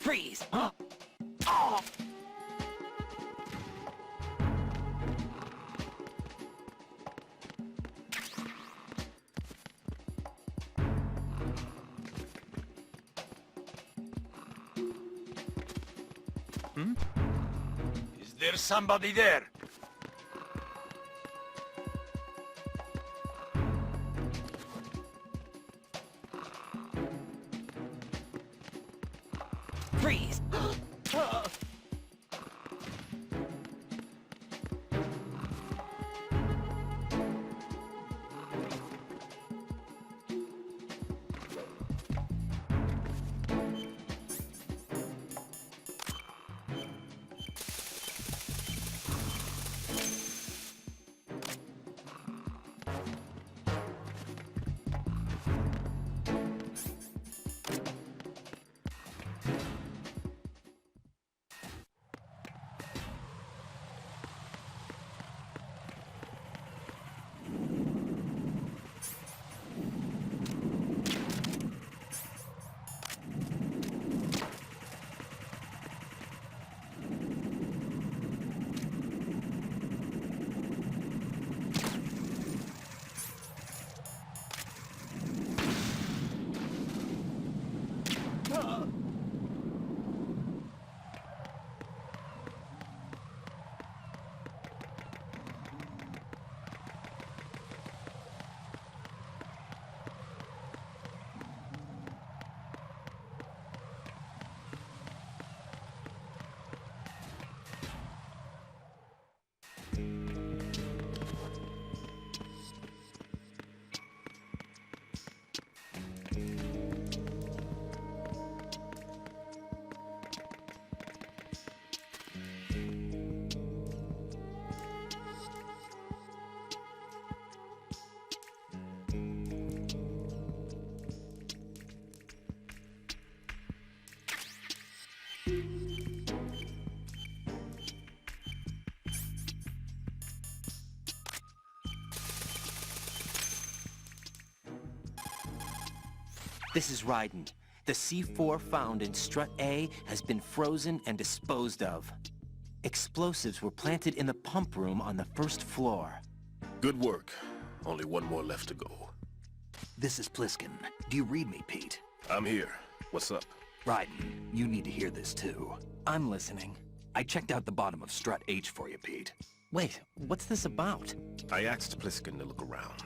Freeze! Huh? Oh! Is there somebody there? Freeze! This is Raiden. The C4 found in Strut A has been frozen and disposed of. Explosives were planted in the pump room on the first floor. Good work. Only one more left to go. This is Pliskin. Do you read me, Pete? I'm here. What's up? Raiden, you need to hear this too. I'm listening. I checked out the bottom of Strut H for you, Pete. Wait, what's this about? I asked Pliskin to look around.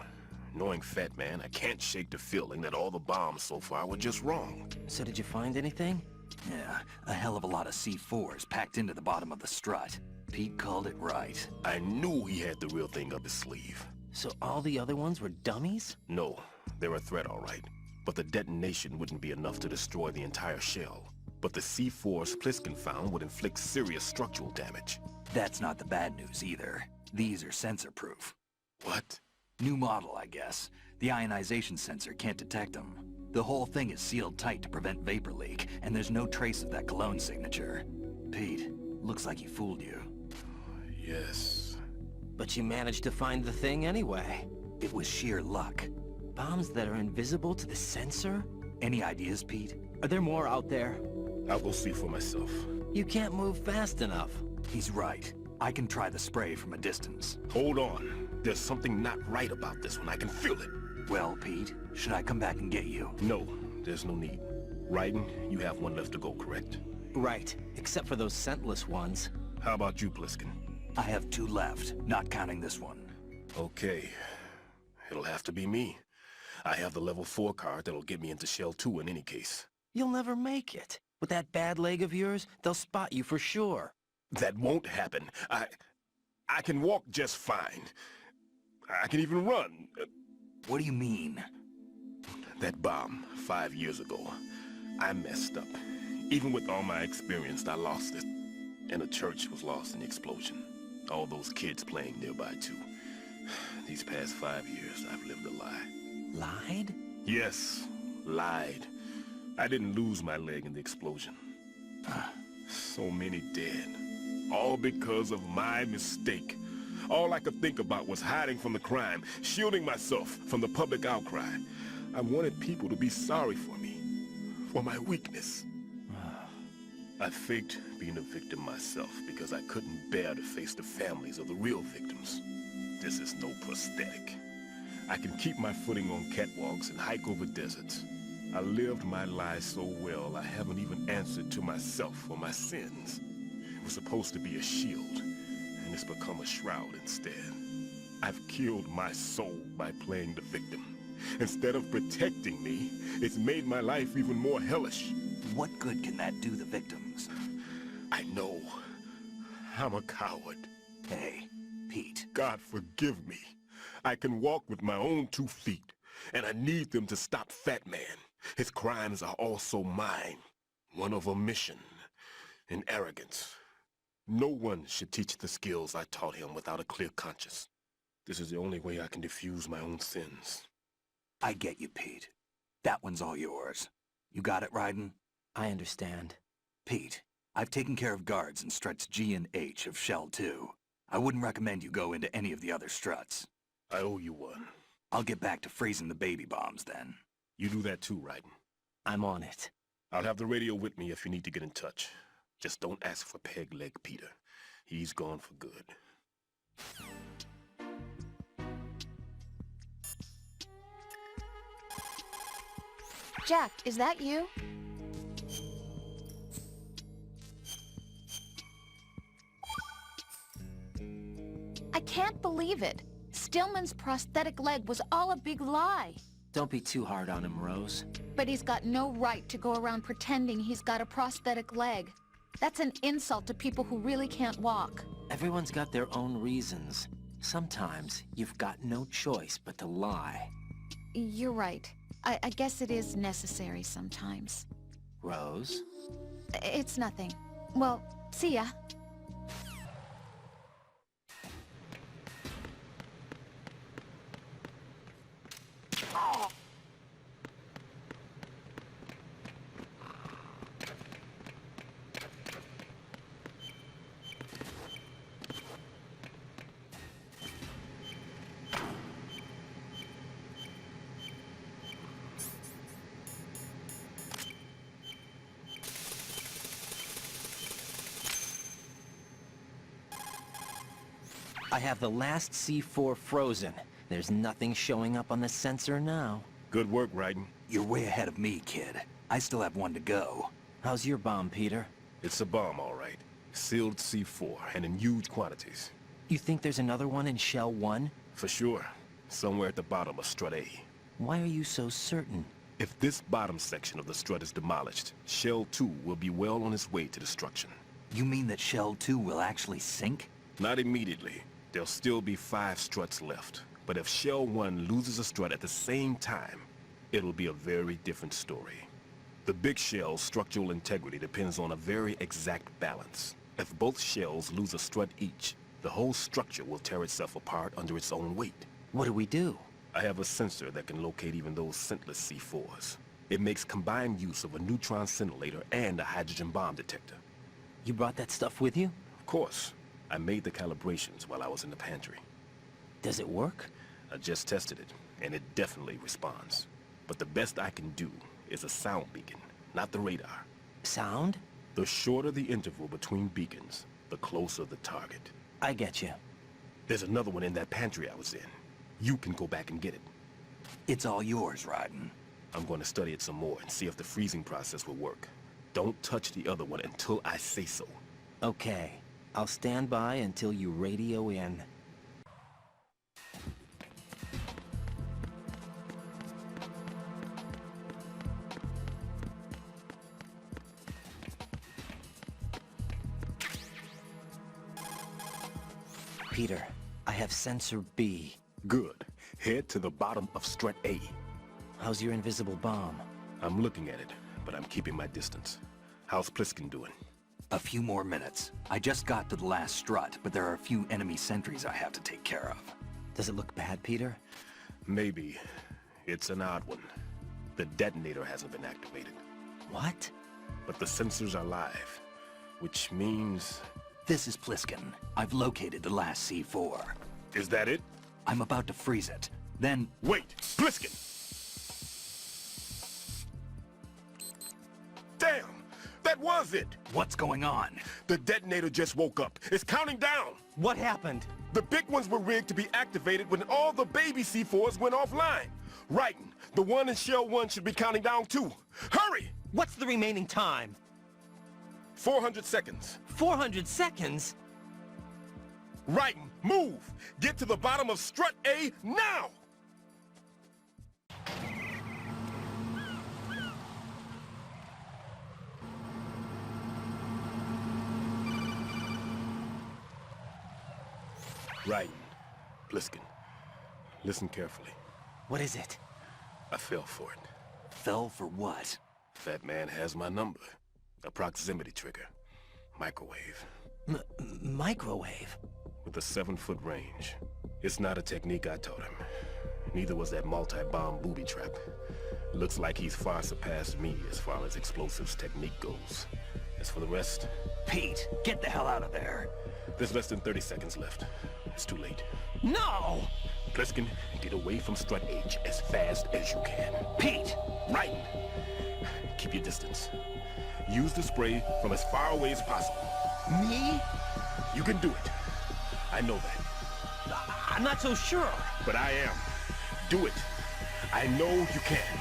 Knowing Fat Man, I can't shake the feeling that all the bombs so far were just wrong. So did you find anything? Yeah, a hell of a lot of C4s packed into the bottom of the strut. Pete called it right. I knew he had the real thing up his sleeve. So all the other ones were dummies? No, they're a threat, all right. But the detonation wouldn't be enough to destroy the entire shell. But the C4s Pliskin found would inflict serious structural damage. That's not the bad news either. These are sensor-proof. What? New model, I guess. The ionization sensor can't detect them. The whole thing is sealed tight to prevent vapor leak, and there's no trace of that cologne signature. Pete, looks like he fooled you. Yes. But you managed to find the thing anyway. It was sheer luck. Bombs that are invisible to the sensor? Any ideas, Pete? Are there more out there? I'll go see for myself. You can't move fast enough. He's right. I can try the spray from a distance. Hold on. There's something not right about this one. I can feel it. Well, Pete, should I come back and get you? No, there's no need. Raiden, you have one left to go, correct? Right, except for those scentless ones. How about you, Pliskin? I have 2 left, not counting this one. Okay. It'll have to be me. I have the level 4 card that'll get me into Shell 2 in any case. You'll never make it. With that bad leg of yours, they'll spot you for sure. That won't happen. I can walk just fine. I can even run. What do you mean? That bomb, 5 years ago. I messed up. Even with all my experience, I lost it. And the church was lost in the explosion. All those kids playing nearby, too. These past 5 years, I've lived a lie. Lied? Yes, lied. I didn't lose my leg in the explosion. So many dead. All because of my mistake. All I could think about was hiding from the crime, shielding myself from the public outcry. I wanted people to be sorry for me, for my weakness. I faked being a victim myself because I couldn't bear to face the families of the real victims. This is no prosthetic. I can keep my footing on catwalks and hike over deserts. I lived my life so well I haven't even answered to myself for my sins. It was supposed to be a shield, and it's become a shroud instead. I've killed my soul by playing the victim. Instead of protecting me, it's made my life even more hellish. What good can that do the victims? I know. I'm a coward. Hey, Pete. God forgive me. I can walk with my own 2 feet, and I need them to stop Fat Man. His crimes are also mine. One of omission and arrogance. No one should teach the skills I taught him without a clear conscience. This is the only way I can diffuse my own sins. I get you, Pete. That one's all yours. You got it, Raiden? I understand. Pete, I've taken care of guards in struts G and H of Shell 2. I wouldn't recommend you go into any of the other struts. I owe you one. I'll get back to freezing the baby bombs then. You do that too, Raiden. I'm on it. I'll have the radio with me if you need to get in touch. Just don't ask for Peg Leg Peter. He's gone for good. Jack, is that you? I can't believe it. Stillman's prosthetic leg was all a big lie. Don't be too hard on him, Rose. But he's got no right to go around pretending he's got a prosthetic leg. That's an insult to people who really can't walk. Everyone's got their own reasons. Sometimes you've got no choice but to lie. You're right. I guess it is necessary sometimes. Rose? It's nothing. Well, see ya. I have the last C4 frozen. There's nothing showing up on the sensor now. Good work, Raiden. You're way ahead of me, kid. I still have one to go. How's your bomb, Peter? It's a bomb, all right. Sealed C4, and in huge quantities. You think there's another one in Shell 1? For sure. Somewhere at the bottom of Strut A. Why are you so certain? If this bottom section of the strut is demolished, Shell 2 will be well on its way to destruction. You mean that Shell 2 will actually sink? Not immediately. There'll still be 5 struts left. But if Shell 1 loses a strut at the same time, it'll be a very different story. The big shell's structural integrity depends on a very exact balance. If both shells lose a strut each, the whole structure will tear itself apart under its own weight. What do we do? I have a sensor that can locate even those scentless C4s. It makes combined use of a neutron scintillator and a hydrogen bomb detector. You brought that stuff with you? Of course. I made the calibrations while I was in the pantry. Does it work? I just tested it, and it definitely responds. But the best I can do is a sound beacon, not the radar. Sound? The shorter the interval between beacons, the closer the target. I get you. There's another one in that pantry I was in. You can go back and get it. It's all yours, Raiden. I'm going to study it some more and see if the freezing process will work. Don't touch the other one until I say so. Okay. I'll stand by until you radio in. Peter, I have sensor B. Good. Head to the bottom of Strut A. How's your invisible bomb? I'm looking at it, but I'm keeping my distance. How's Pliskin doing? A few more minutes. I just got to the last strut, but there are a few enemy sentries I have to take care of. Does it look bad, Peter? Maybe. It's an odd one. The detonator hasn't been activated. What? But the sensors are live, which means... This is Pliskin. I've located the last C4. Is that it? I'm about to freeze it. Then... Wait! Pliskin! Damn! That was it! What's going on? The detonator just woke up. It's counting down! What happened? The big ones were rigged to be activated when all the baby C4s went offline. Writing, the one in Shell 1 should be counting down too. Hurry! What's the remaining time? 400 seconds. 400 seconds? Writing, move! Get to the bottom of Strut A now! Writing, Pliskin, listen carefully. What is it? I fell for it. Fell for what? Fat man has my number. A proximity trigger. Microwave. Microwave? With a 7-foot range. It's not a technique I taught him. Neither was that multi-bomb booby trap. Looks like he's far surpassed me as far as explosives technique goes. As for the rest... Pete, get the hell out of there. There's less than 30 seconds left. It's too late. No! Pliskin, get away from Strut H as fast as you can. Pete! Right! Keep your distance. Use the spray from as far away as possible. Me? You can do it. I know that. I'm not so sure. But I am. Do it. I know you can.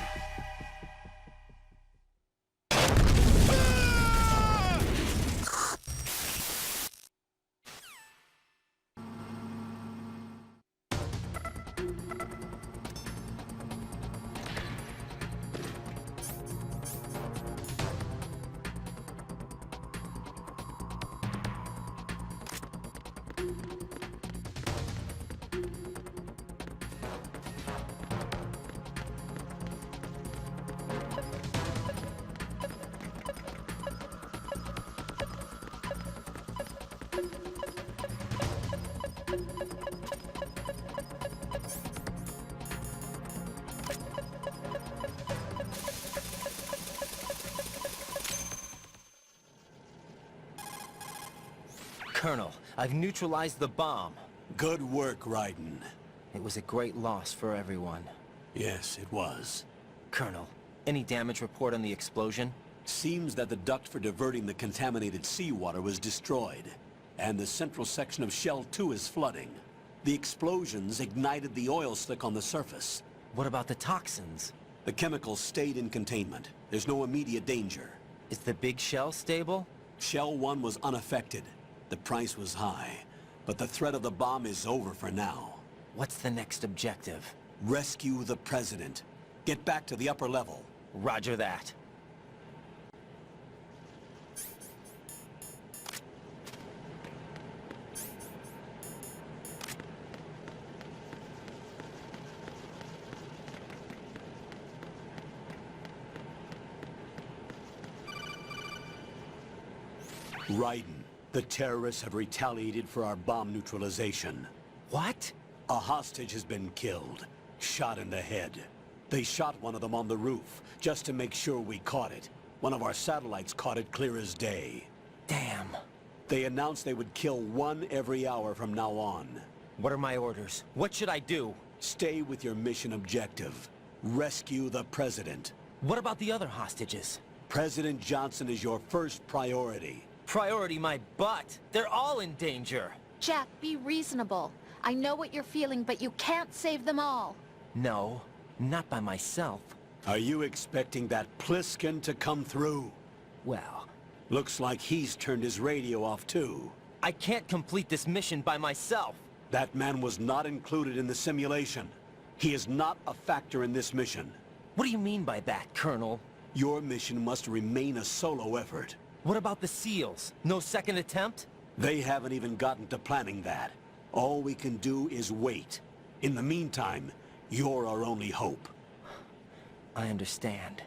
Colonel, I've neutralized the bomb. Good work, Raiden. It was a great loss for everyone. Yes, it was. Colonel, any damage report on the explosion? Seems that the duct for diverting the contaminated seawater was destroyed, and the central section of Shell 2 is flooding. The explosions ignited the oil slick on the surface. What about the toxins? The chemicals stayed in containment. There's no immediate danger. Is the big shell stable? Shell 1 was unaffected. The price was high, but the threat of the bomb is over for now. What's the next objective? Rescue the President. Get back to the upper level. Roger that. Raiden, the terrorists have retaliated for our bomb neutralization. What? A hostage has been killed, shot in the head. They shot one of them on the roof, just to make sure we caught it. One of our satellites caught it clear as day. Damn. They announced they would kill one every hour from now on. What are my orders? What should I do? Stay with your mission objective. Rescue the President. What about the other hostages? President Johnson is your first priority. Priority my butt. They're all in danger. Jack, be reasonable. I know what you're feeling, but you can't save them all. No, not by myself. Are you expecting that Pliskin to come through? Well, Looks like he's turned his radio off too. I can't complete this mission by myself. That man was not included in the simulation. He is not a factor in this mission. What do you mean by that, Colonel? Your mission must remain a solo effort. What about the SEALs? No second attempt? They haven't even gotten to planning that. All we can do is wait. In the meantime, you're our only hope. I understand.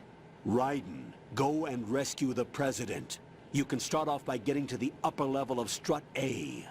Raiden, go and rescue the President. You can start off by getting to the upper level of Strut A.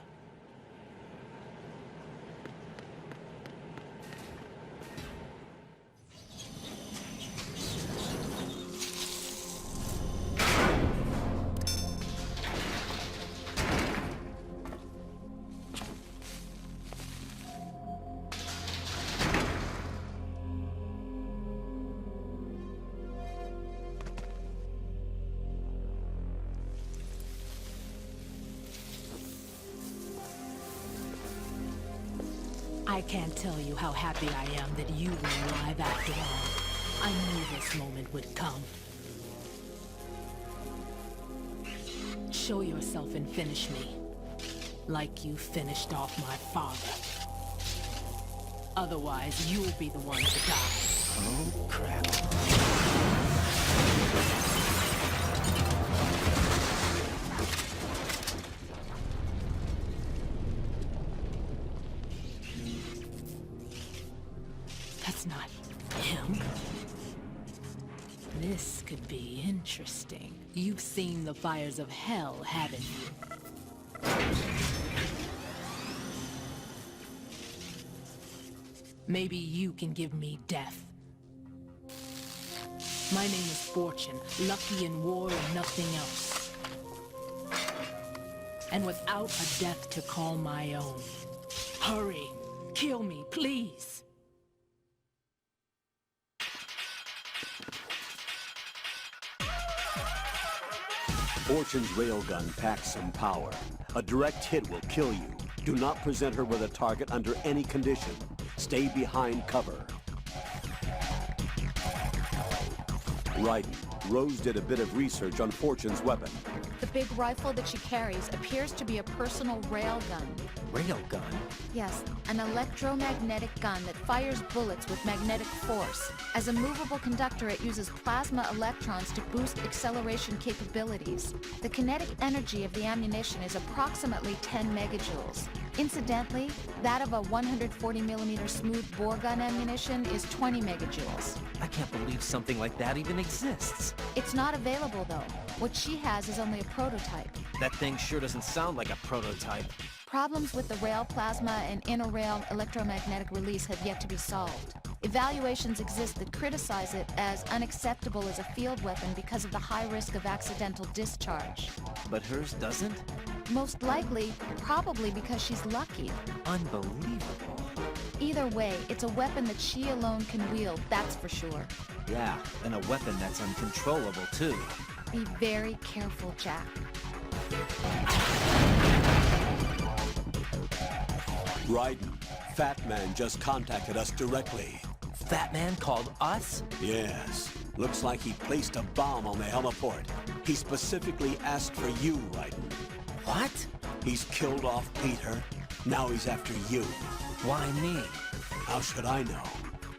I can't tell you how happy I am that you were alive after all. I knew this moment would come. Show yourself and finish me. Like you finished off my father. Otherwise, you'll be the one to die. Oh, crap. That's not him. This could be interesting. You've seen the fires of hell, haven't you? Maybe you can give me death. My name is Fortune, lucky in war and nothing else. And without a death to call my own. Hurry! Kill me, please! Fortune's railgun packs some power. A direct hit will kill you. Do not present her with a target under any condition. Stay behind cover. Raiden. Rose did a bit of research on Fortune's weapon. The big rifle that she carries appears to be a personal railgun. Railgun? Yes, an electromagnetic gun that fires bullets with magnetic force. As a movable conductor, it uses plasma electrons to boost acceleration capabilities. The kinetic energy of the ammunition is approximately 10 megajoules. Incidentally, that of a 140mm smooth bore gun ammunition is 20 megajoules. I can't believe something like that even exists. It's not available, though. What she has is only a prototype. That thing sure doesn't sound like a prototype. Problems with the rail plasma and inner rail electromagnetic release have yet to be solved. Evaluations exist that criticize it as unacceptable as a field weapon because of the high risk of accidental discharge. But hers doesn't? Most likely, probably because she's lucky. Unbelievable. Either way, it's a weapon that she alone can wield, that's for sure. Yeah, and a weapon that's uncontrollable, too. Be very careful, Jack. Raiden. Fat Man just contacted us directly. Fat Man called us? Yes. Looks like he placed a bomb on the heliport. He specifically asked for you, Raiden. What? He's killed off Peter. Now he's after you. Why me? How should I know?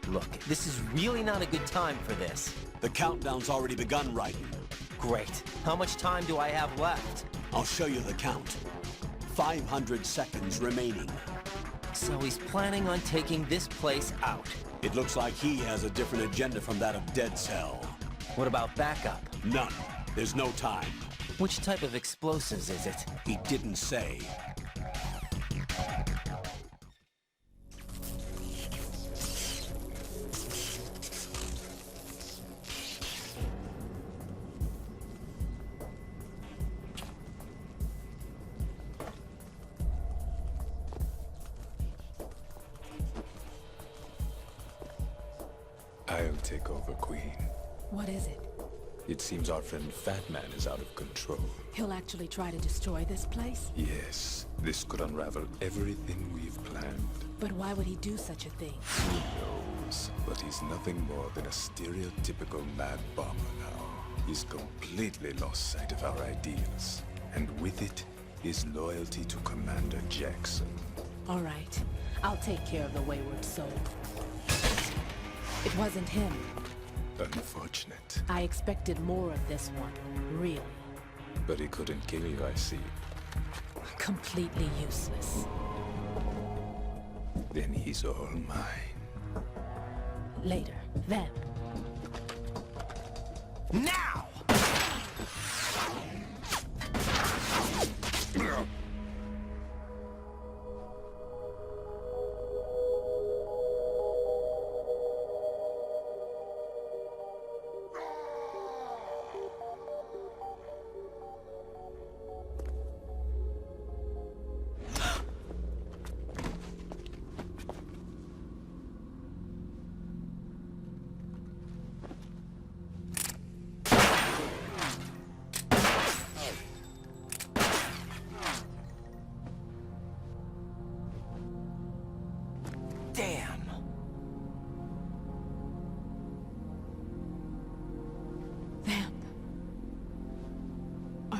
Look, this is really not a good time for this. The countdown's already begun, Raiden. Great. How much time do I have left? I'll show you the count. 500 seconds remaining. So he's planning on taking this place out. It looks like he has a different agenda from that of Dead Cell. What about backup? None. There's no time. Which type of explosives is it? He didn't say. I'll take over, Queen. What is it? It seems our friend Fat Man is out of control. He'll actually try to destroy this place? Yes, this could unravel everything we've planned. But why would he do such a thing? Who knows? But he's nothing more than a stereotypical mad bomber now. He's completely lost sight of our ideals. And with it, his loyalty to Commander Jackson. All right. I'll take care of the wayward soul. It wasn't him. Unfortunate. I expected more of this one, really. But he couldn't kill you, I see. Completely useless. Then he's all mine. Later, then. Now!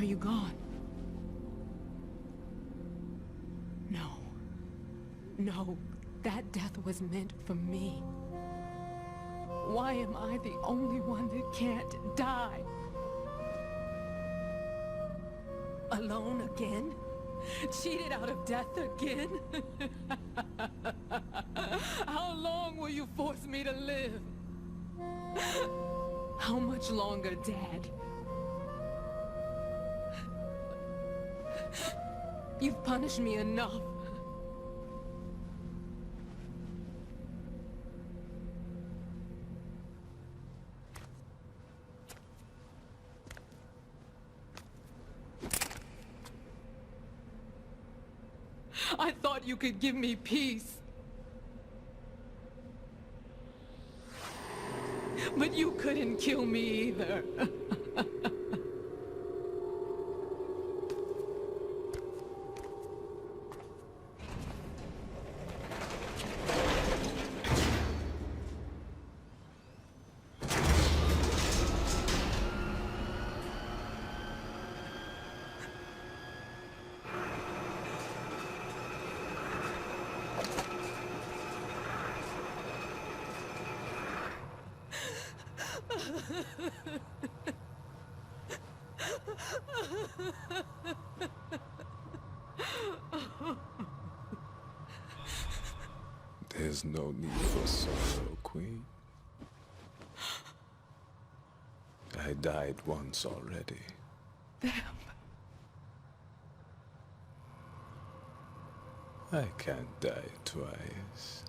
Are you gone? No. No, that death was meant for me. Why am I the only one that can't die? Alone again? Cheated out of death again? How long will you force me to live? How much longer, Dad? You've punished me enough. I thought you could give me peace. But you couldn't kill me either. There's no need for sorrow, Queen. I died once already. I can't die twice.